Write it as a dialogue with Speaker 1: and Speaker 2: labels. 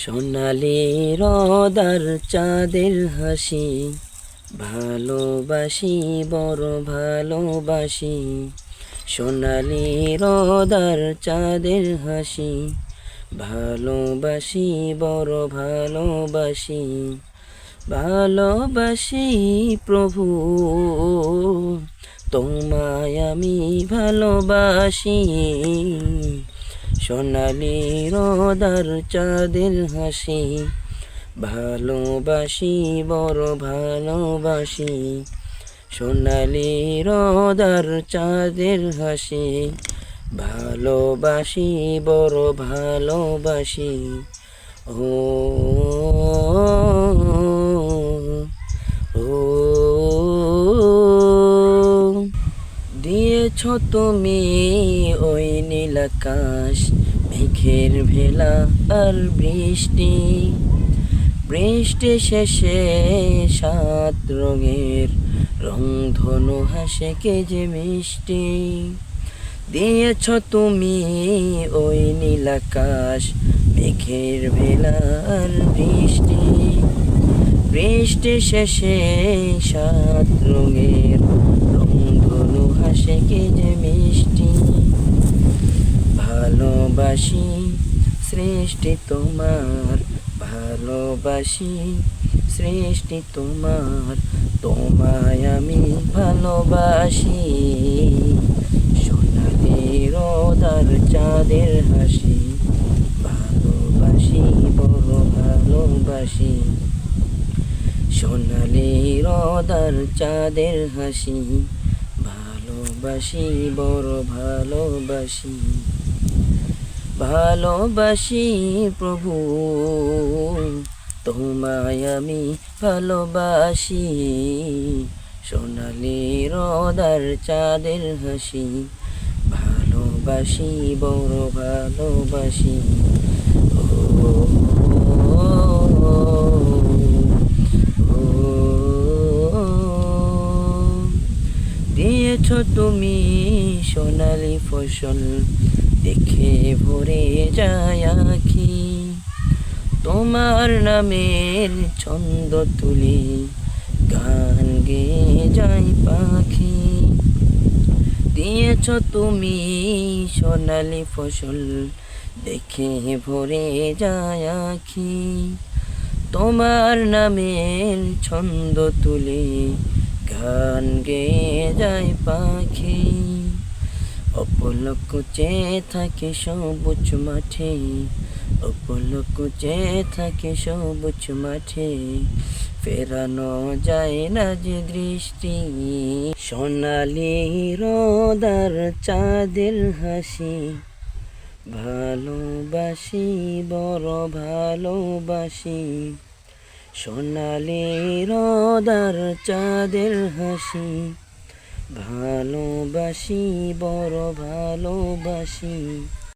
Speaker 1: সোনালি রোদার চাঁদের হাসি, ভালোবাসি বড় ভালোবাসি। সোনালি রোদার চাঁদের হাসি, ভালোবাসি বড় ভালোবাসি। ভালোবাসি প্রভু, তোমায় আমি ভালোবাসি। সোনালি রোদার চাঁদের হাসি, ভালোবাসি বড় ভালোবাসি। সোনালি রোদার চাঁদের হাসি, ভালোবাসি বড় ভালোবাসি। ও ও দিয়েছ তুমি ওই নীল আকাশ, মেঘের ভেলা আর বৃষ্টি। বৃষ্টি শেষে সাত রঙের রংধনু হাসে কে যে মিষ্টি। দিয়েছ তুমি ওই নীল আকাশ, মেঘের ভেলা আর বৃষ্টি। বৃষ্টি শেষে সাত রঙের রংধনু হাসে কে যে মিষ্টি। ভালোবাসি সৃষ্টি তোমার, ভালোবাসি সৃষ্টি তোমার, তোমায় আমি ভালোবাসি। সোনালি রোদার চাঁদের হাসি, ভালোবাসি বড় ভালোবাসি। সোনালি রোদার চাঁদের হাসি, ভালোবাসি বড় ভালোবাসি। ভালোবাসি প্রভু, তোমায় আমি ভালোবাসি। সোনালি রোদার চাঁদের হাসি, ভালোবাসি বড় ভালোবাসি। ও দিয়েছ তুমি সোনালি ফসল, দেখে ভরে যায় আখি। তোমার নামের ছন্দ তুলি, গান গেয়ে যায় পাখি। দিয়েছ তুমি সোনালি ফসল, দেখে ভরে যায় আখি। তোমার নামের ছন্দ তুলি, গান গেয়ে যায় পাখি। অপলক চেয়ে থাকে সবুজ মাঠে, অপলক চেয়ে থাকে সবুজ মাঠে। ফেরানো যায় না যে দৃষ্টি। সোনালি রোদার চাঁদের হাসি, ভালোবাসি বড় ভালোবাসি। সোনালি রোদার চাঁদের হাসি, ভালোবাসি বড় ভালোবাসি।